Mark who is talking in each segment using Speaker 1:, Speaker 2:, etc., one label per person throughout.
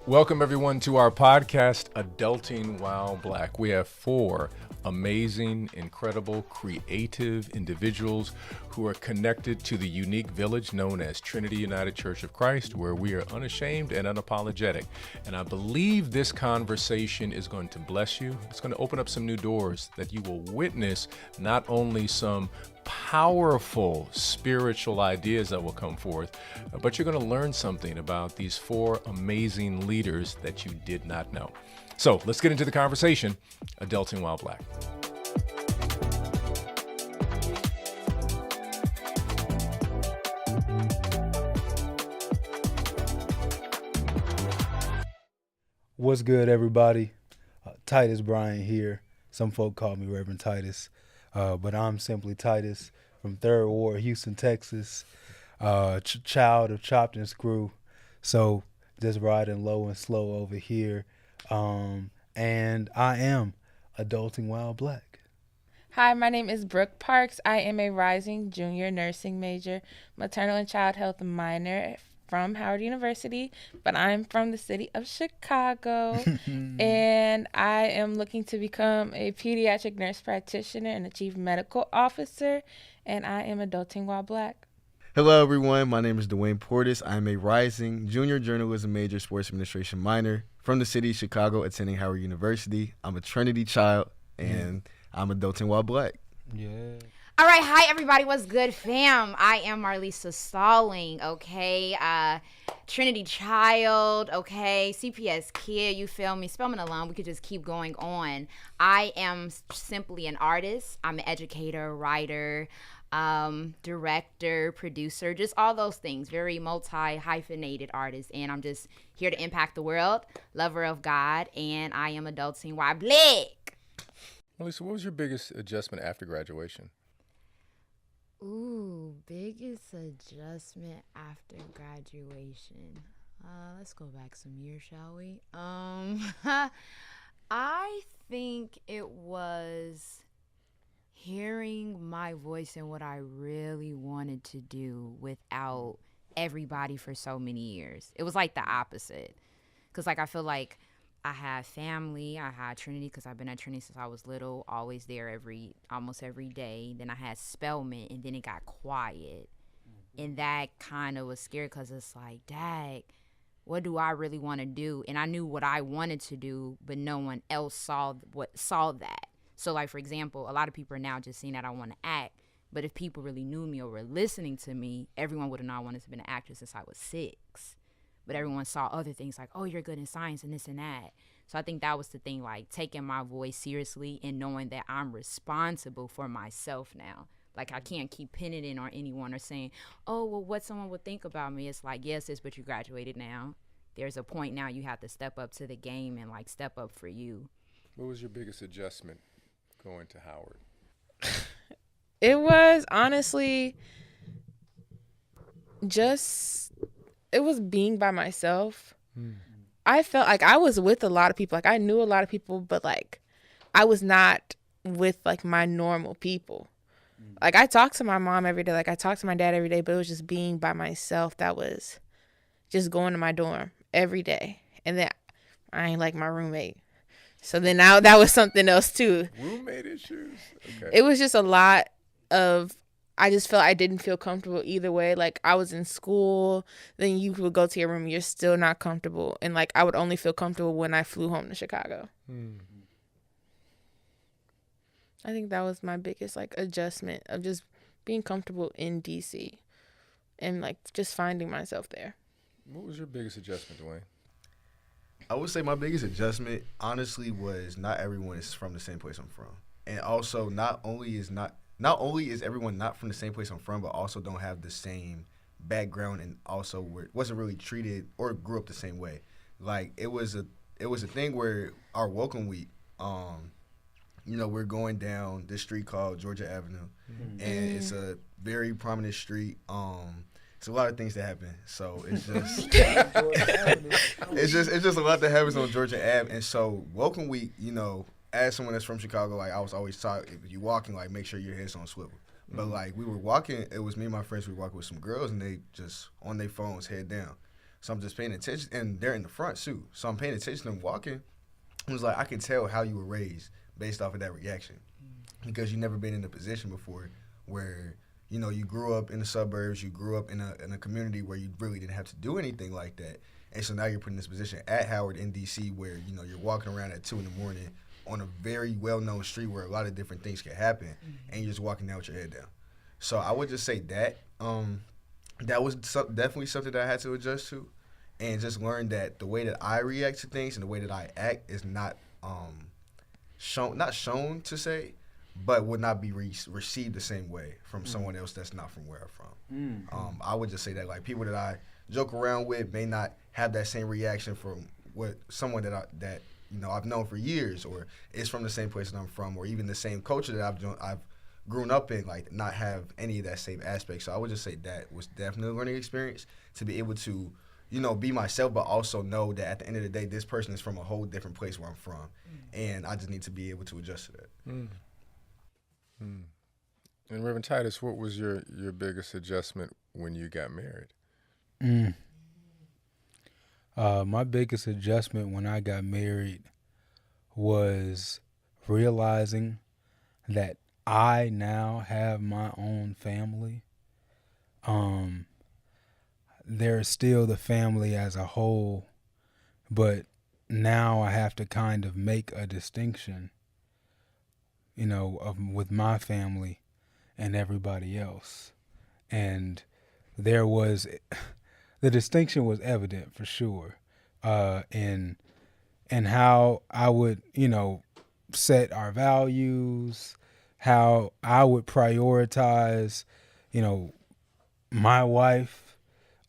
Speaker 1: Welcome, everyone, to our podcast, Adulting While Black. We have four amazing, incredible, creative individuals who are connected to the unique village known as Trinity United Church of Christ, where we are unashamed and unapologetic. And I believe this conversation is going to bless you. It's going to open up some new doors that you will witness not only some powerful spiritual ideas that will come forth, but you're going to learn something about these four amazing leaders that you did not know. So let's get into the conversation, Adulting While Black.
Speaker 2: What's good, everybody? Titus Bryant here. Some folk call me Reverend Titus, but I'm simply Titus from 3rd Ward, Houston, Texas, child of Chopped and Screw. So just riding low and slow over here. And I am Adulting While Black.
Speaker 3: Hi, my name is Brooke Parks. I am a rising junior nursing major, maternal and child health minor from Howard University, but I'm from the city of Chicago, and I am looking to become a pediatric nurse practitioner and a chief medical officer, and I am Adulting While Black.
Speaker 4: Hello, everyone. My name is Dwayne Portis. I'm a rising junior journalism major, sports administration minor from the city of Chicago, attending Howard University. I'm a Trinity child, and I'm Adulting While Black.
Speaker 2: Yeah.
Speaker 5: All right, hi everybody, what's good, fam? I am Marlisa Stalling, okay? Trinity child, okay? CPS kid, you feel me? Spelman alone, we could just keep going on. I am simply an artist. I'm an educator, writer, director, producer, just all those things. Very multi-hyphenated artist, and I'm just here to impact the world, lover of God, and I am Adulting While Black.
Speaker 1: Melissa, what was your biggest adjustment after graduation?
Speaker 5: Ooh, biggest adjustment after graduation. Let's go back some years, shall we? I think it was hearing my voice and what I really wanted to do without everybody for so many years. It was like the opposite. Because I feel like I had family. I had Trinity because I've been at Trinity since I was little, always there almost every day. Then I had Spelman, and then it got quiet. And that kind of was scary because it's like, dang, what do I really want to do? And I knew what I wanted to do, but no one else saw that. So, like, for example, a lot of people are now just seeing that I want to act. But if people really knew me or were listening to me, everyone would have known I wanted to be an actress since I was 6. But everyone saw other things like, oh, you're good in science and this and that. So I think that was the thing, like taking my voice seriously and knowing that I'm responsible for myself now. Like I can't keep pinning it on anyone or saying, oh, well, what someone would think about me. It's like, yes, sis, but you graduated now. There's a point now you have to step up to the game and like step up for you.
Speaker 1: What was your biggest adjustment going to Howard?
Speaker 3: It was honestly it was being by myself. I felt like I was with a lot of people. Like I knew a lot of people, but like I was not with like my normal people. Like I talked to my mom every day. Like I talked to my dad every day, but it was just being by myself. That was just going to my dorm every day. And then I ain't like my roommate. So then now that was something else too.
Speaker 1: Roommate issues? Okay.
Speaker 3: It was just a lot of, I just felt I didn't feel comfortable either way. Like I was in school, then you would go to your room, you're still not comfortable. And like I would only feel comfortable when I flew home to Chicago. I think that was my biggest like adjustment of just being comfortable in DC and like just finding myself there.
Speaker 1: What was your biggest adjustment, Dwayne?
Speaker 4: I would say my biggest adjustment, honestly, was not everyone is from the same place I'm from. And also, not only is everyone not from the same place I'm from, but also don't have the same background and also wasn't really treated or grew up the same way. Like, it was a thing where our welcome week, we're going down this street called Georgia Avenue, and it's a very prominent street. It's a lot of things that happen, so it's just it's just a lot that happens on Georgia Ave. And so welcome week, as someone that's from Chicago, like I was always taught, if you walking, like make sure your head's on swivel. But like we were walking, it was me and my friends. We were walking with some girls, and they just on their phones, head down. So I'm just paying attention, and they're in the front too. So I'm paying attention to them walking. It was like I can tell how you were raised based off of that reaction, because you never been in a position before where you grew up in the suburbs, you grew up in a community where you really didn't have to do anything like that, and so now you're put in this position at Howard in DC where you're walking around at 2 a.m. on a very well-known street where a lot of different things can happen, and you're just walking down with your head down. So I would just say that that was definitely something that I had to adjust to, and just learn that the way that I react to things and the way that I act is not shown to say, but would not be received the same way from someone else that's not from where I'm from. I would just say that, like, people that I joke around with may not have that same reaction from what someone that I've known for years, or is from the same place that I'm from, or even the same culture that I've grown up in, like, not have any of that same aspect. So I would just say that was definitely a learning experience to be able to be myself, but also know that at the end of the day, this person is from a whole different place where I'm from, and I just need to be able to adjust to that.
Speaker 1: And Reverend Titus, what was your biggest adjustment when you got married?
Speaker 2: My biggest adjustment when I got married was realizing that I now have my own family. There's still the family as a whole, but now I have to kind of make a distinction, with my family and everybody else. And the distinction was evident for sure, in how I would, set our values, how I would prioritize, my wife.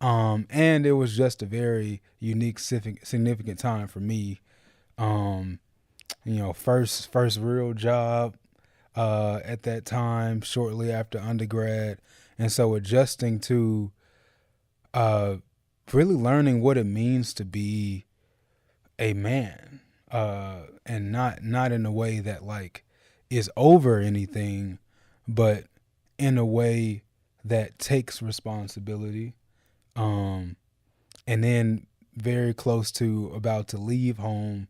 Speaker 2: And it was just a very unique, significant time for me. First real job at that time, shortly after undergrad. And so adjusting to really learning what it means to be a man, and not in a way that, like, is over anything, but in a way that takes responsibility. And then very close to about to leave home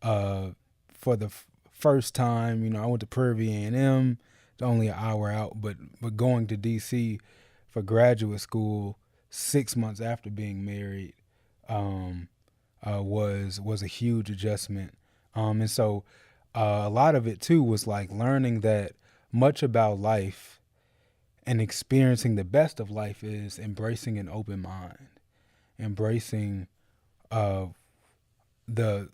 Speaker 2: for the first time. I went to Prairie View A&M, it's only an hour out, but going to DC for graduate school 6 months after being married was a huge adjustment. And so a lot of it too was like learning that much about life and experiencing the best of life is embracing an open mind, embracing the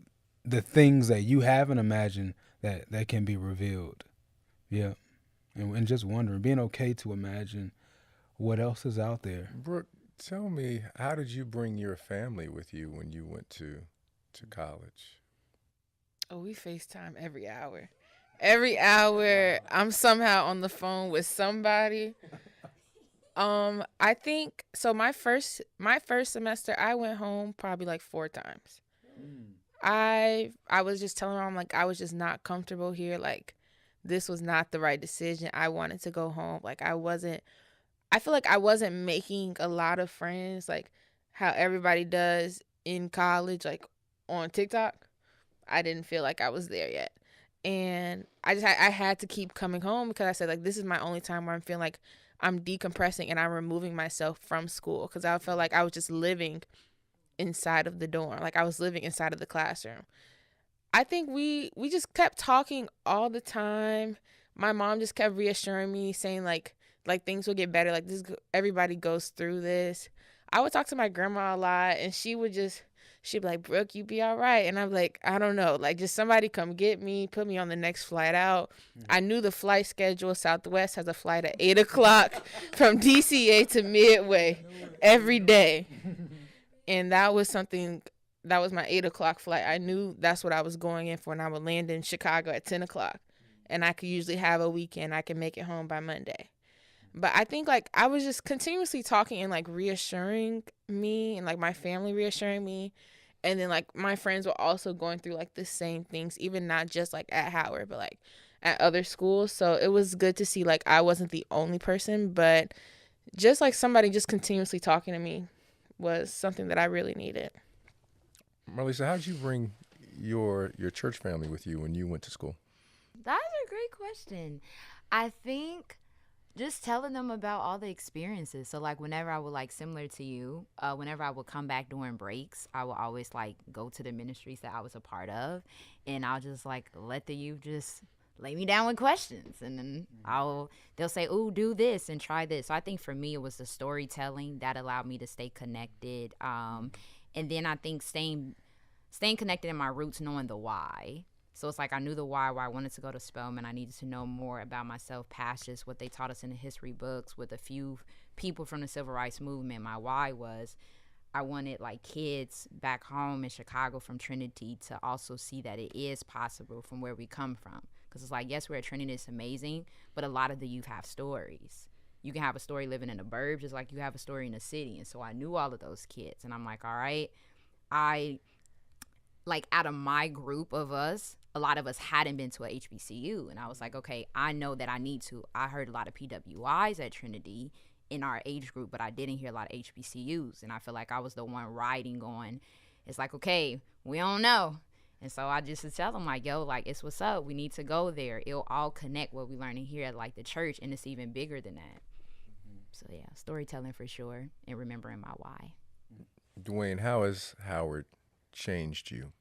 Speaker 2: things that you haven't imagined that can be revealed. Yeah. And just wondering, being okay to imagine what else is out there.
Speaker 1: Brooke, tell me, how did you bring your family with you when you went to college?
Speaker 3: Oh, we FaceTime every hour. Every hour, I'm somehow on the phone with somebody. I think so. My first semester, I went home probably like 4 times. I was just telling her, I'm like, I was just not comfortable here. Like, this was not the right decision. I wanted to go home. Like, I feel like I wasn't making a lot of friends, like how everybody does in college, like on TikTok. I didn't feel like I was there yet. And I had to keep coming home because I said, like, this is my only time where I'm feeling like I'm decompressing and I'm removing myself from school, because I felt like I was just living inside of the dorm. Like, I was living inside of the classroom. I think we just kept talking all the time. My mom just kept reassuring me, saying like things will get better. Like, this, everybody goes through this. I would talk to my grandma a lot, and she'd be like, Brooke, you be all right. And I'm like, I don't know. Like, just somebody come get me, put me on the next flight out. I knew the flight schedule. Southwest has a flight at 8 o'clock from DCA to Midway every day. And that was my 8 o'clock flight. I knew that's what I was going in for. And I would land in Chicago at 10 o'clock. And I could usually have a weekend. I can make it home by Monday. But I think, like, I was just continuously talking and, like, reassuring me, and, like, my family reassuring me. And then, like, my friends were also going through, like, the same things, even not just, like, at Howard, but, like, at other schools. So it was good to see, like, I wasn't the only person, but just, like, somebody just continuously talking to me was something that I really needed.
Speaker 1: Marlisa, how did you bring your church family with you when you went to school?
Speaker 5: That's a great question. I think just telling them about all the experiences. So like whenever I would, like, similar to you, whenever I would come back during breaks, I would always like go to the ministries that I was a part of, and I'll just like let the youth just lay me down with questions, and then they'll say, "Ooh, do this and try this." So I think for me it was the storytelling that allowed me to stay connected, and then I think staying connected in my roots, knowing the why. So it's like I knew the why I wanted to go to Spelman. I needed to know more about myself past just what they taught us in the history books with a few people from the civil rights movement. My why was I wanted like kids back home in Chicago from Trinity to also see that it is possible from where we come from. Because it's like, yes, we're at Trinity, it's amazing, but a lot of the youth have stories. You can have a story living in the burbs just like you have a story in the city. And so I knew all of those kids. And I'm like, all right, like out of my group of us, a lot of us hadn't been to a HBCU. And I was like, okay, I know that I need to. I heard a lot of PWIs at Trinity in our age group, but I didn't hear a lot of HBCUs. And I feel like I was the one riding on. It's like, okay, we don't know. And so I just would tell them like, yo, like, it's what's up. We need to go there. It'll all connect what we learning here at like the church. And it's even bigger than that. So yeah, storytelling for sure. And remembering my why.
Speaker 1: Dwayne, how has Howard changed you?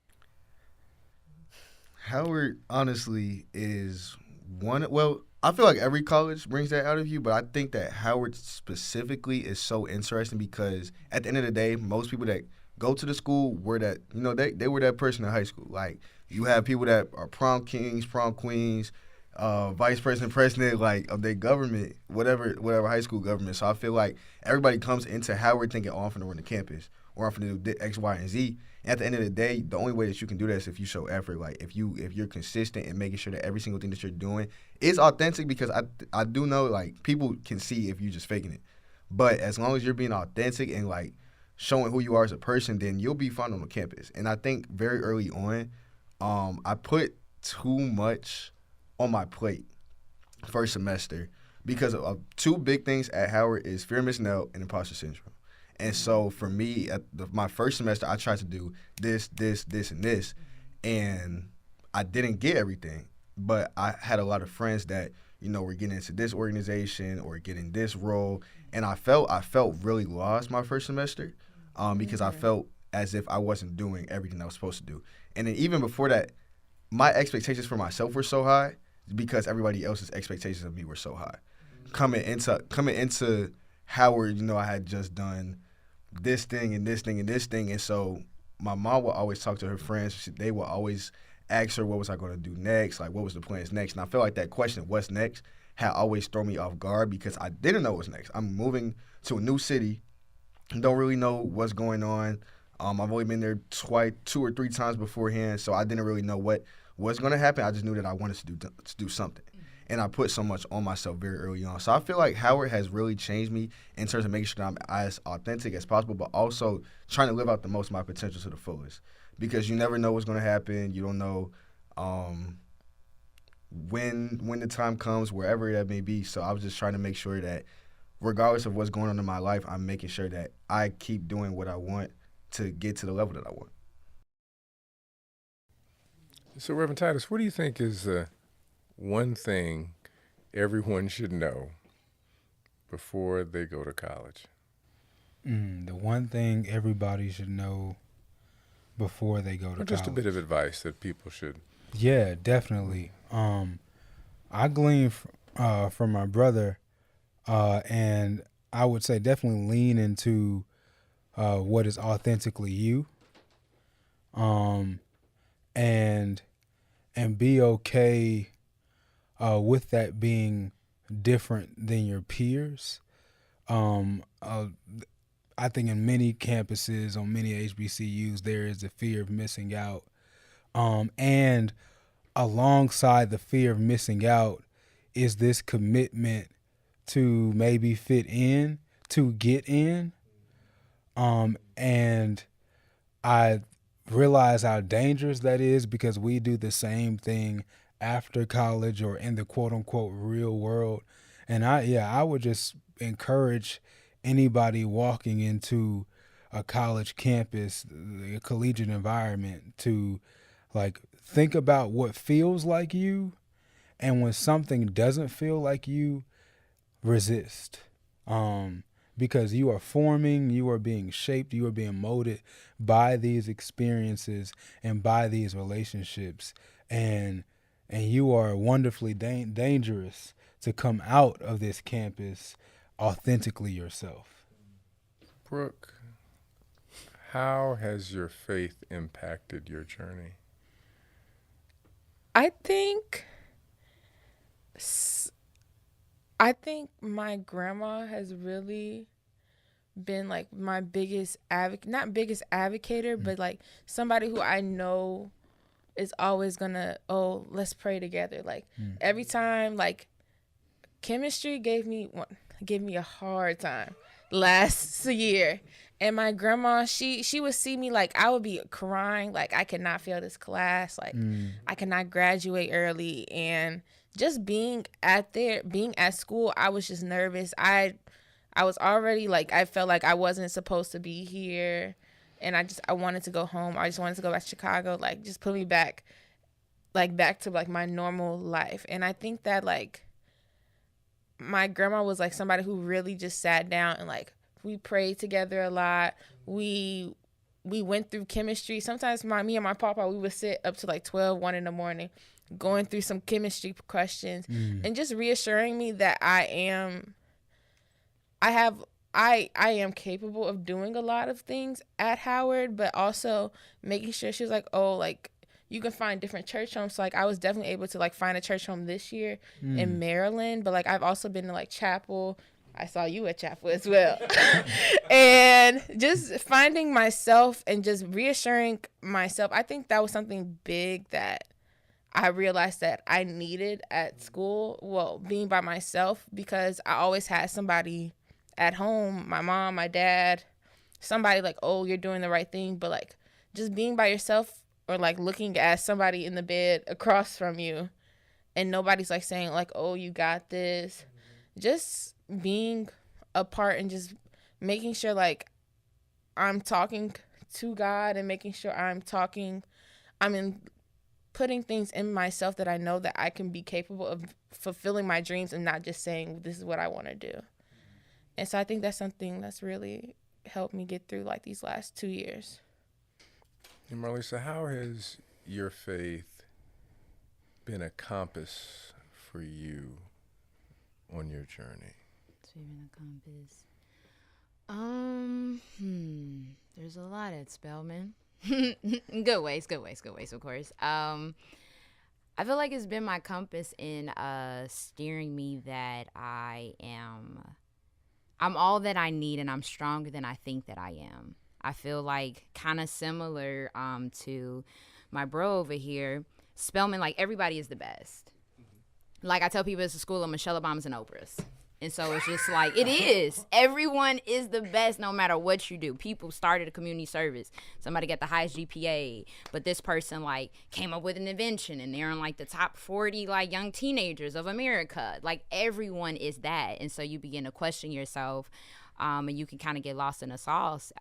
Speaker 4: Howard, honestly, is one. Well, I feel like every college brings that out of you, but I think that Howard specifically is so interesting because at the end of the day, most people that go to the school were that, they were that person in high school. Like, you have people that are prom kings, prom queens, vice president, like, of their government, whatever high school government. So I feel like everybody comes into Howard thinking, oh, I'm finna run the campus, or I'm finna do X, Y, and Z. At the end of the day, the only way that you can do that is if you show effort. Like, if you're consistent in making sure that every single thing that you're doing is authentic, because I do know, like, people can see if you're just faking it. But as long as you're being authentic and, like, showing who you are as a person, then you'll be fun on the campus. And I think very early on, I put too much on my plate first semester because of two big things at Howard is fear of missing out and imposter syndrome. And so for me, at my first semester, I tried to do this, and this, and I didn't get everything. But I had a lot of friends that, were getting into this organization or getting this role, and I felt really lost my first semester because I felt as if I wasn't doing everything I was supposed to do. And then even before that, my expectations for myself were so high because everybody else's expectations of me were so high. Coming into Howard, I had just done this thing and this thing and this thing. And so my mom would always talk to her friends. They would always ask her, what was I going to do next? Like, what was the plans next? And I feel like that question, what's next, had always thrown me off guard because I didn't know what's next. I'm moving to a new city. Don't really know what's going on. I've only been there 2 or 3 times beforehand, so I didn't really know what was going to happen. I just knew that I wanted to do something. And I put so much on myself very early on. So I feel like Howard has really changed me in terms of making sure that I'm as authentic as possible, but also trying to live out the most of my potential to the fullest. Because you never know what's going to happen. You don't know when the time comes, wherever that may be. So I was just trying to make sure that regardless of what's going on in my life, I'm making sure that I keep doing what I want to get to the level that I want.
Speaker 1: So, Reverend Titus, what do you think is one thing everyone should know before they go to college?
Speaker 2: The one thing everybody should know before they go to college.
Speaker 1: Just a bit of advice that people should.
Speaker 2: Yeah, definitely. I gleaned from my brother, and I would say definitely lean into what is authentically you, and be okay with that being different than your peers. I think in many campuses, on many HBCUs, there is a fear of missing out. And alongside the fear of missing out is this commitment to maybe fit in, to get in. And I realize how dangerous that is because we do the same thing after college or in the quote unquote real world. And I would just encourage anybody walking into a college campus, a collegiate environment, to like think about what feels like you, and when something doesn't feel like you, resist. Because you are forming, you are being shaped, you are being molded by these experiences and by these relationships, and you are wonderfully dangerous to come out of this campus authentically yourself.
Speaker 1: Brooke, how has your faith impacted your journey?
Speaker 3: I think my grandma has really been like my biggest not biggest advocator, but like somebody who I know is always gonna, oh, let's pray together. Like every time, like chemistry gave me a hard time last year. And my grandma, she would see me, like I would be crying, like I cannot fail this class, like I cannot graduate early. And just being at school, I was just nervous. I was already like, I felt like I wasn't supposed to be here, and I wanted to go home. I just wanted to go back to Chicago, like just put me back to like my normal life. And I think that like my grandma was like somebody who really just sat down and like we prayed together a lot. We went through chemistry. Sometimes me and my papa, we would sit up to like 12, 1 in the morning going through some chemistry questions and just reassuring me that I am capable of doing a lot of things at Howard, but also making sure she was like, oh, like you can find different church homes. So like I was definitely able to like find a church home this year in Maryland, but like I've also been to like Chapel. I saw you at Chapel as well. And just finding myself and just reassuring myself. I think that was something big that I realized that I needed at school. Well, being by myself, because I always had somebody at home, my mom, my dad, somebody like, oh, you're doing the right thing. But like just being by yourself, or like looking at somebody in the bed across from you and nobody's like saying like, oh, you got this. Just being apart and just making sure like I'm talking to God and making sure putting things in myself that I know that I can be capable of fulfilling my dreams and not just saying this is what I want to do. And so I think that's something that's really helped me get through like these last 2 years.
Speaker 1: And Marlisa, how has your faith been a compass for you on your journey?
Speaker 5: Sweeping a compass. There's a lot at Spelman. Good ways, of course. I feel like it's been my compass in steering me that I'm all that I need and I'm stronger than I think that I am. I feel like kind of similar to my bro over here. Spelman, like everybody is the best. Like I tell people, it's a school of Michelle Obamas and Oprahs. And so it's just like, it is. Everyone is the best no matter what you do. People started a community service. Somebody got the highest GPA. But this person, like, came up with an invention. And they're in, like, the top 40, like, young teenagers of America. Like, everyone is that. And so you begin to question yourself. And you can kind of get lost in the sauce.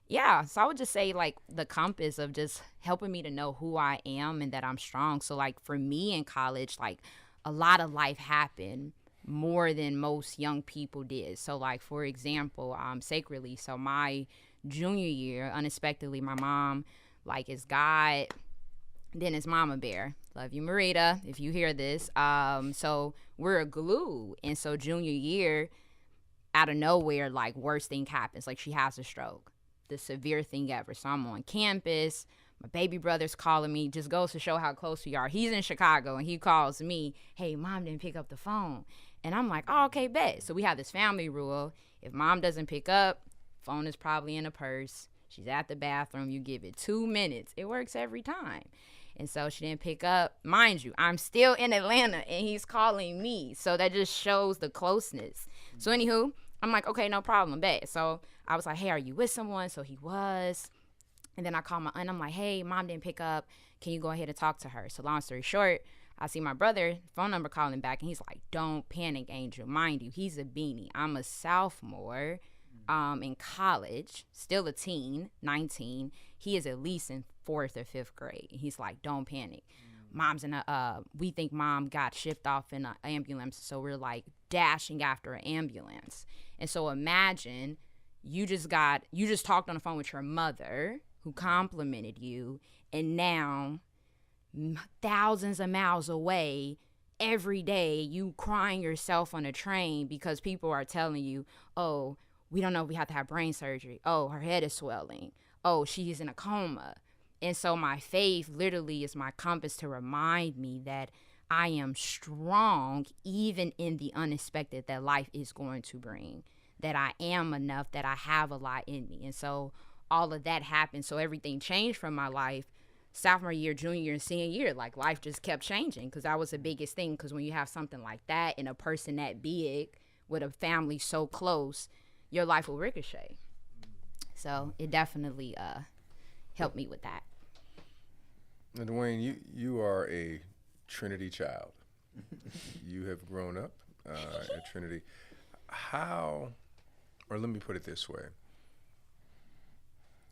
Speaker 5: Yeah, so I would just say, like, the compass of just helping me to know who I am and that I'm strong. So, like, for me in college, like, a lot of life happened more than most young people did. So, like, for example, sacredly, so my junior year, unexpectedly, my mom, like, is God, then it's Mama Bear. Love you, Marita, if you hear this. So we're a glue. And so junior year, out of nowhere, like, worst thing happens. Like, she has a stroke. The severe thing ever. So I'm on campus. My baby brother's calling me. Just goes to show how close we are. He's in Chicago, and he calls me, hey, Mom didn't pick up the phone. And I'm like, oh, okay, bet. So we have this family rule. If Mom doesn't pick up, phone is probably in a purse. She's at the bathroom. You give it 2 minutes. It works every time. And so she didn't pick up. Mind you, I'm still in Atlanta, and he's calling me. So that just shows the closeness. So anywho, I'm like, okay, no problem, bet. So I was like, hey, are you with someone? So he was. And then I called my aunt. And I'm like, hey, Mom didn't pick up. Can you go ahead and talk to her? So long story short, I see my brother, phone number calling back, and he's like, don't panic, Angel. Mind you, he's a beanie. I'm a sophomore. in college, still a teen, 19. He is at least in 4th or 5th grade. He's like, don't panic. Mom's in we think mom got shipped off in an ambulance, so we're like dashing after an ambulance. And so imagine you just talked on the phone with your mother who complimented you, and now thousands of miles away, every day you crying yourself on a train because people are telling you, oh, we don't know if we have to have brain surgery. Oh, her head is swelling. Oh, she's in a coma. And so my faith literally is my compass to remind me that I am strong even in the unexpected that life is going to bring, that I am enough, that I have a lot in me. And so all of that happened. So everything changed from my life. Sophomore year, junior year, and senior year, like life just kept changing because that was the biggest thing. Because when you have something like that and a person that big with a family so close, your life will ricochet. So it definitely helped me with that.
Speaker 1: Now, Dwayne, you are a Trinity child. You have grown up at Trinity. How, or let me put it this way.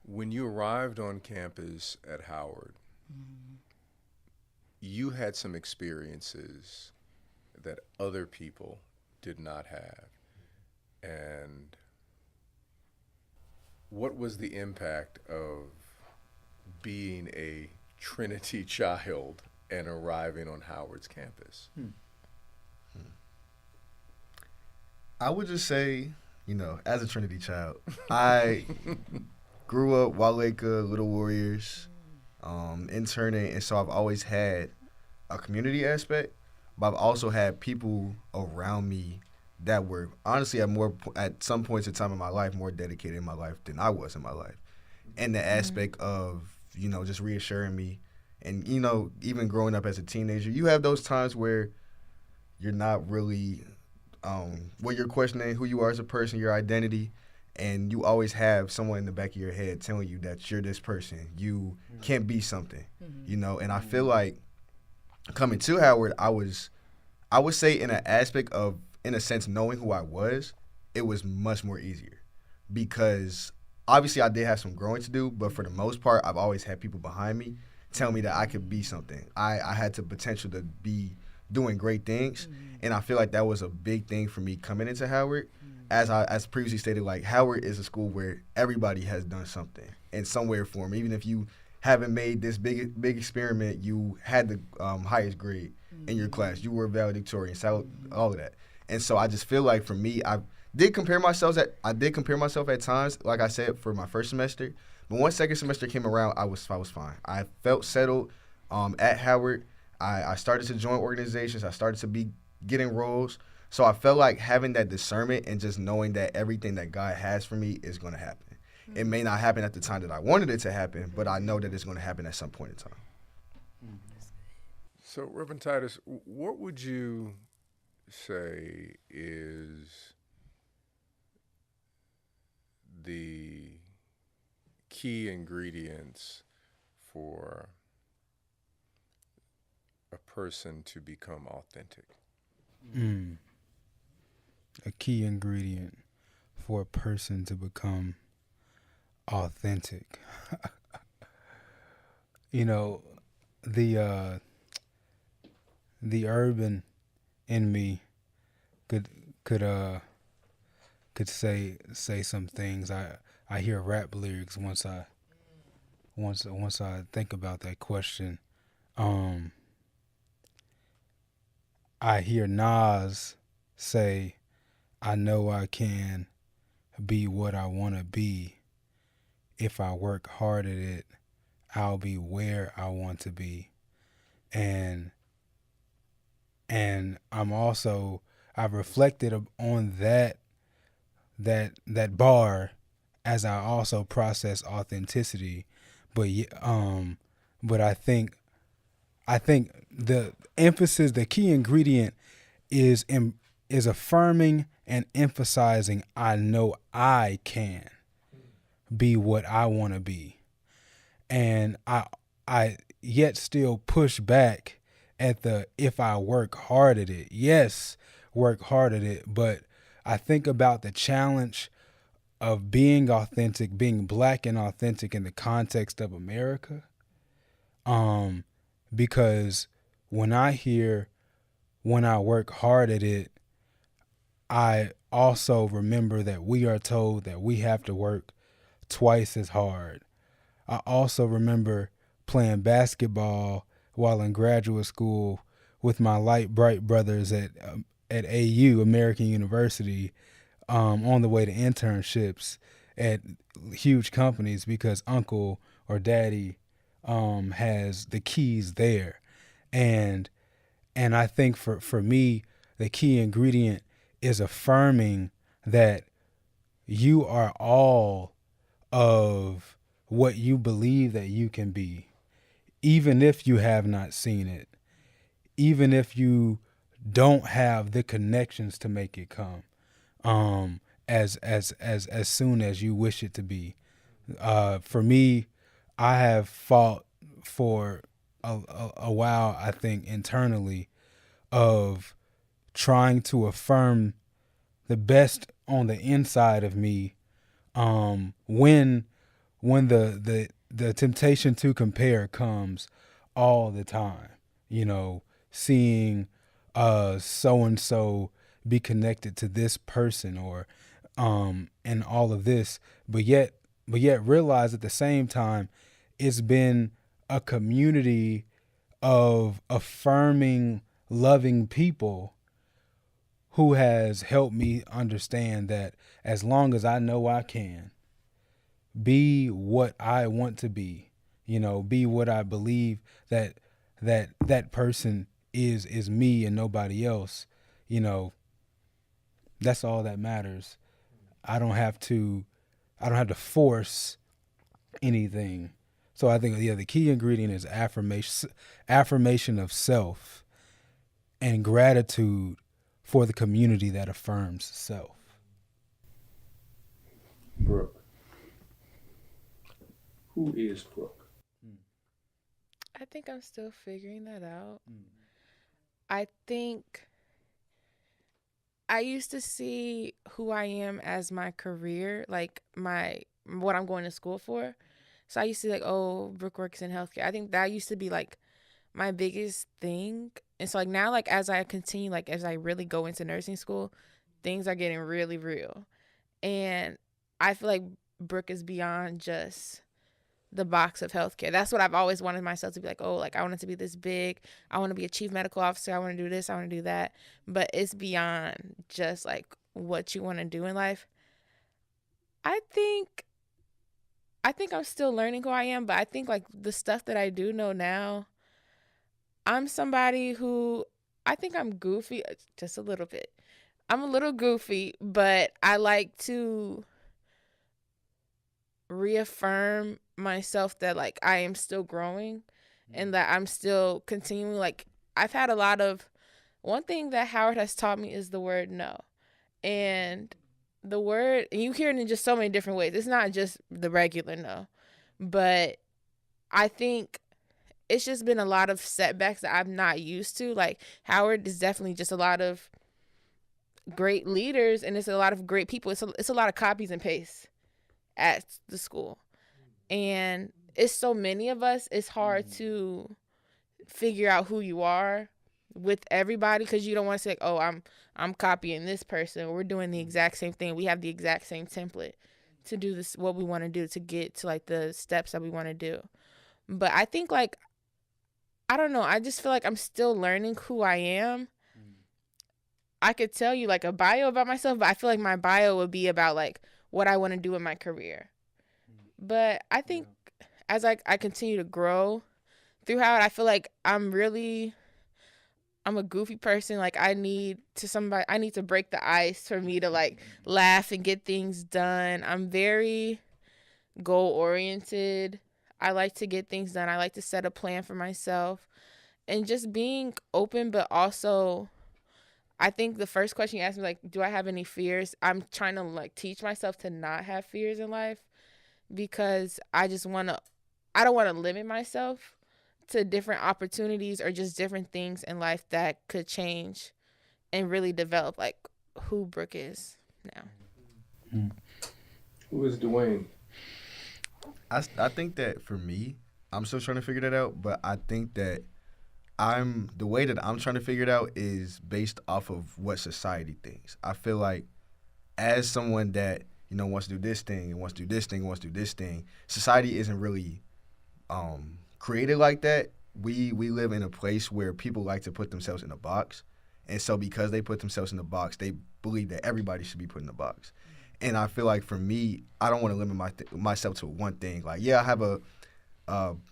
Speaker 1: When you arrived on campus at Howard, you had some experiences that other people did not have. And what was the impact of being a Trinity child and arriving on Howard's campus?
Speaker 4: I would just say, as a Trinity child, I grew up Waleka, Little Warriors, interning, and so I've always had a community aspect, but I've also had people around me that were honestly at some points in time in my life more dedicated in my life than I was in my life. And the aspect of, just reassuring me. And, even growing up as a teenager, you have those times where you're not really, where you're questioning who you are as a person, your identity. And you always have someone in the back of your head telling you that you're this person. You can't be something, And I feel like coming to Howard, I would say in a sense, knowing who I was, it was much more easier. Because obviously I did have some growing to do, but for the most part, I've always had people behind me tell me that I could be something. I had the potential to be doing great things. And I feel like that was a big thing for me coming into Howard. As previously stated, like Howard is a school where everybody has done something in some way or form. Even if you haven't made this big experiment, you had the highest grade in your class. You were valedictorian, all of that. And so I just feel like for me, I did compare myself at times, like I said, for my first semester. But once second semester came around, I was fine. I felt settled at Howard. I started to join organizations. I started to be getting roles. So I felt like having that discernment and just knowing that everything that God has for me is going to happen. It may not happen at the time that I wanted it to happen, but I know that it's going to happen at some point in time.
Speaker 1: So, Reverend Titus, what would you say is the key ingredients for a person to become authentic?
Speaker 2: A key ingredient for a person to become authentic. The urban in me could say some things. I hear rap lyrics once I think about that question. I hear Nas say, I know I can be what I want to be. If I work hard at it, I'll be where I want to be. And I've reflected on that bar as I also process authenticity. But I think the emphasis, the key ingredient is affirming and emphasizing I know I can be what I want to be. And I yet still push back at the if I work hard at it. Yes, work hard at it, but I think about the challenge of being authentic, being black and authentic in the context of America. Because when I work hard at it, I also remember that we are told that we have to work twice as hard. I also remember playing basketball while in graduate school with my light bright brothers at AU, American University, on the way to internships at huge companies because uncle or daddy has the keys there. And I think for me, the key ingredient is affirming that you are all of what you believe that you can be, even if you have not seen it, even if you don't have the connections to make it come, as soon as you wish it to be. For me, I have fought for a while, I think, internally, of trying to affirm the best on the inside of me, when the temptation to compare comes all the time. Seeing so and so be connected to this person, or and all of this, but yet realize at the same time it's been a community of affirming, loving people who has helped me understand that as long as I know I can be what I want to be, be what I believe that person is me and nobody else, that's all that matters. I don't have to force anything. So I think, the key ingredient is affirmation of self and gratitude for the community that affirms self.
Speaker 1: Brooke. Who is Brooke?
Speaker 3: I think I'm still figuring that out. I think I used to see who I am as my career, like what I'm going to school for. So I used to be like, oh, Brooke works in healthcare. I think that used to be like my biggest thing. And so like now, like as I continue, like as I really go into nursing school, things are getting really real. And I feel like Brooke is beyond just the box of healthcare. That's what I've always wanted myself to be, like, oh, like I want it to be this big. I want to be a chief medical officer. I want to do this. I want to do that. But it's beyond just like what you want to do in life. I think I'm still learning who I am, but I think like the stuff that I do know now, I'm somebody who, I think I'm goofy just a little bit. I'm a little goofy, but I like to reaffirm myself that like I am still growing and that I'm still continuing. Like I've had one thing that Howard has taught me is the word no. And the word, and you hear it in just so many different ways. It's not just the regular no, but I think it's just been a lot of setbacks that I'm not used to. Like Howard is definitely just a lot of great leaders, and it's a lot of great people. It's a lot of copies and pastes at the school, and it's so many of us. It's hard to figure out who you are with everybody, because you don't want to say like, oh, I'm copying this person. We're doing the exact same thing. We have the exact same template to do this, what we want to do to get to like the steps that we want to do. But I think like, I don't know, I just feel like I'm still learning who I am. I could tell you like a bio about myself, but I feel like my bio would be about like what I want to do in my career. But I think as I continue to grow through Howard, I feel like I'm a goofy person. Like I need to break the ice for me to like laugh and get things done. I'm very goal oriented. I like to get things done. I like to set a plan for myself and just being open, but also I think the first question you asked me, like, do I have any fears? I'm trying to like teach myself to not have fears in life, because I don't want to limit myself to different opportunities or just different things in life that could change and really develop like who Brooke is now.
Speaker 1: Who is Dwayne?
Speaker 4: I think that for me, I'm still trying to figure that out, but I think that the way that I'm trying to figure it out is based off of what society thinks. I feel like as someone that, wants to do this thing and wants to do this thing and wants to do this thing, society isn't really created like that. We live in a place where people like to put themselves in a box. And so because they put themselves in the box, they believe that everybody should be put in the box. And I feel like for me, I don't want to limit myself to one thing. Like, yeah, I have a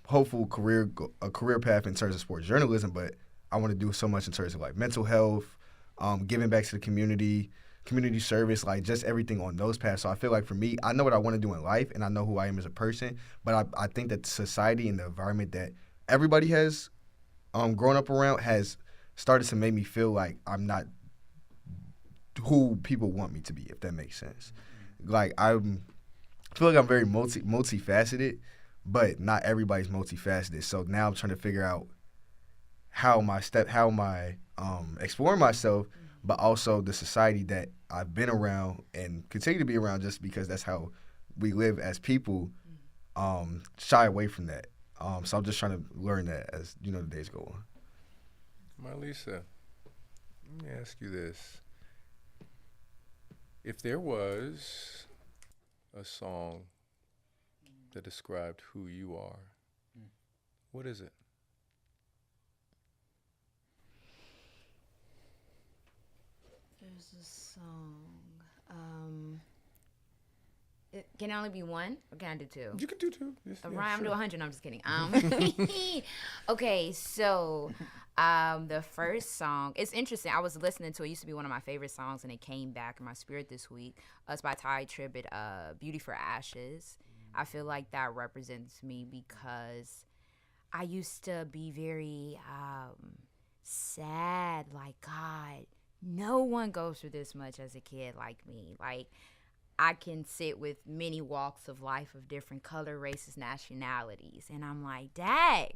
Speaker 4: hopeful career path in terms of sports journalism, but I want to do so much in terms of like mental health, giving back to the community service, like just everything on those paths. So I feel like for me, I know what I want to do in life and I know who I am as a person, but I think that society and the environment that everybody has grown up around has started to make me feel like I'm not who people want me to be, if that makes sense. Like I feel like I'm very multifaceted, but not everybody's multifaceted. So now I'm trying to figure out how am I exploring myself, but also the society that I've been around and continue to be around, just because that's how we live as people, shy away from that. So I'm just trying to learn that as the days go on.
Speaker 1: Marlisa, let me ask you this. If there was a song that described who you are, what is it?
Speaker 5: There's a song. It can only be one, or can I do two?
Speaker 1: You can do two. Yes,
Speaker 5: Right,
Speaker 1: yeah,
Speaker 5: I'm
Speaker 1: sure.
Speaker 5: doing 100. No, I'm just kidding. Okay, so the first song, it's interesting. I was listening to it. Used to be one of my favorite songs, and it came back in my spirit this week. It's by Ty Tribbett, "Beauty for Ashes." I feel like that represents me because I used to be very sad. Like, God, no one goes through this much as a kid like me. Like, I can sit with many walks of life of different color, races, nationalities. And I'm like, Dad,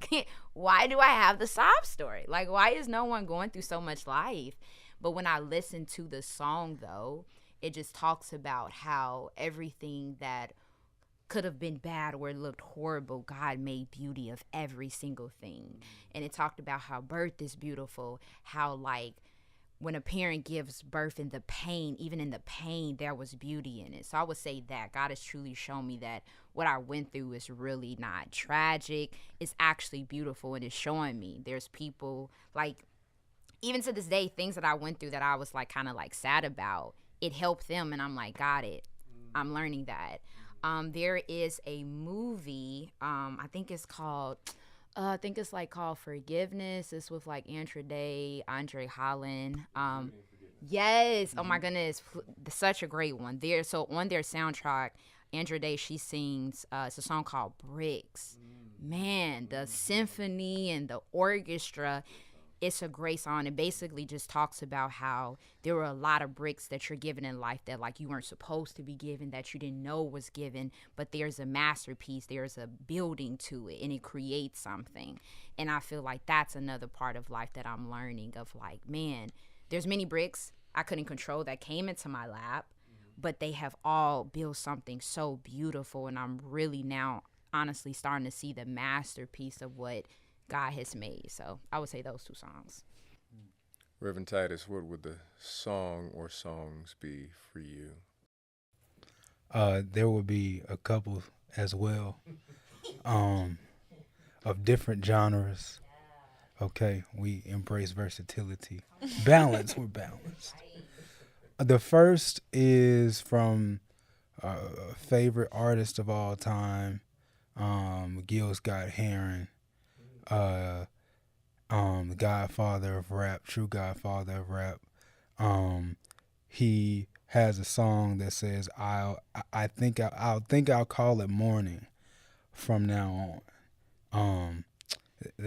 Speaker 5: why do I have the sob story? Like, why is no one going through so much life? But when I listen to the song, though, it just talks about how everything that could have been bad or it looked horrible, God made beauty of every single thing. And it talked about how birth is beautiful, how, like, when a parent gives birth in the pain, even in the pain, there was beauty in it. So I would say that God has truly shown me that what I went through is really not tragic. It's actually beautiful, and it's showing me there's people, like, even to this day, things that I went through that I was like kind of like sad about, it helped them, and I'm like, got it. I'm learning that. There is a movie, I think it's called Forgiveness. It's with like Andra Day, Andre Holland. Yes. Oh my goodness. Such a great one. So on their soundtrack, Andra Day, she sings, it's a song called Bricks. Man, the symphony and the orchestra, it's a great song. It basically just talks about how there were a lot of bricks that you're given in life that like you weren't supposed to be given, that you didn't know was given, but there's a masterpiece, there's a building to it, and it creates something. And I feel like that's another part of life that I'm learning of, like, man, there's many bricks I couldn't control that came into my lap, but they have all built something so beautiful, and I'm really now honestly starting to see the masterpiece of what God has made. So I would say those two songs.
Speaker 1: Reverend Titus, what would the song or songs be for you?
Speaker 2: There would be a couple as well, of different genres. Okay, we embrace versatility. Balance, we're balanced. The first is from a favorite artist of all time, Gil Scott-Heron. The godfather of rap, true godfather of rap. He has a song that says, I'll call it morning from now on.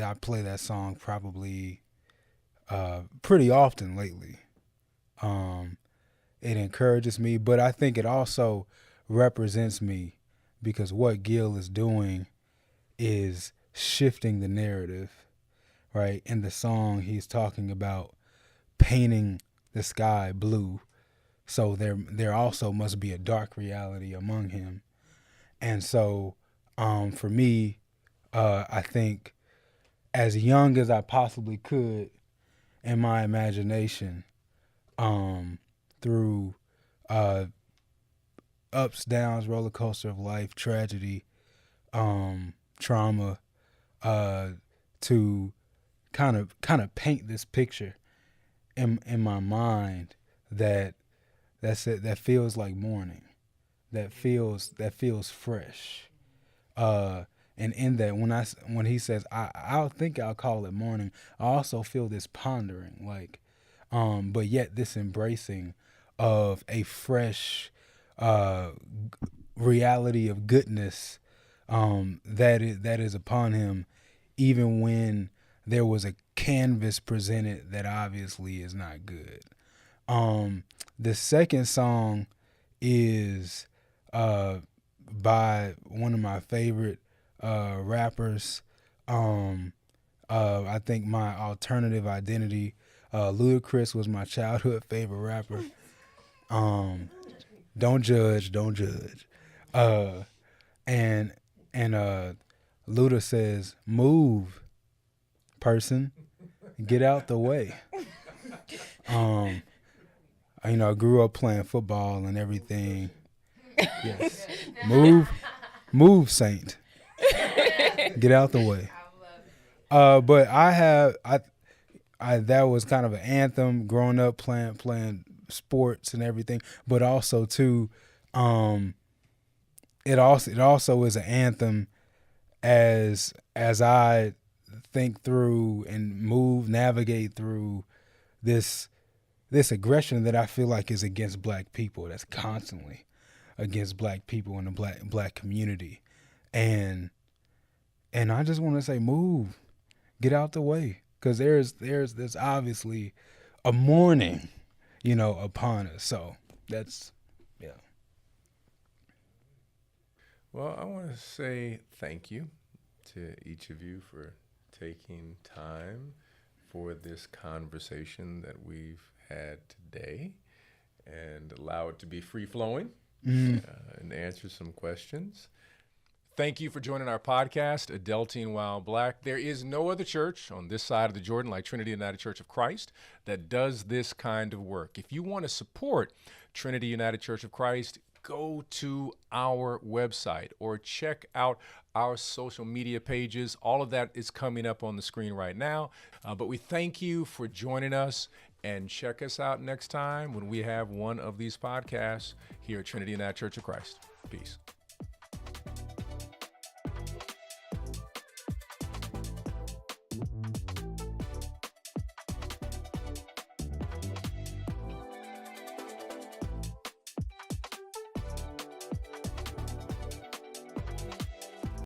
Speaker 2: I play that song probably pretty often lately. It encourages me, but I think it also represents me, because what Gil is doing is shifting the narrative, right? In the song, he's talking about painting the sky blue So there also must be a dark reality among him. And so for me, I think as young as I possibly could in my imagination, through ups, downs, roller coaster of life, tragedy, trauma, to kind of paint this picture in my mind that feels like morning, that feels fresh. And in that, when he says, I'll think I'll call it morning, I also feel this pondering, like, but yet this embracing of a fresh reality of goodness that is upon him, even when there was a canvas presented that obviously is not good. The second song is by one of my favorite rappers. I think my alternative identity. Ludacris was my childhood favorite rapper. Don't judge. And Luda says, "Move, person, get out the way." I grew up playing football and everything. Yes, move, Saint, get out the way. But I that was kind of an anthem growing up playing sports and everything. But also too, it also is an anthem as I think through and navigate through this aggression that I feel like is against black people. That's constantly against black people in the black community, and I just want to say, move, get out the way, because there's obviously a morning, upon us. So that's, yeah.
Speaker 1: Well, I want to say thank you to each of you for taking time for this conversation that we've had today, and allow it to be free-flowing and answer some questions. Thank you for joining our podcast, Adulting While Black. There is no other church on this side of the Jordan like Trinity United Church of Christ that does this kind of work. If you want to support Trinity United Church of Christ, go to our website or check out our social media pages. All of that is coming up on the screen right now. But we thank you for joining us, and check us out next time when we have one of these podcasts here at Trinity United Church of Christ. Peace.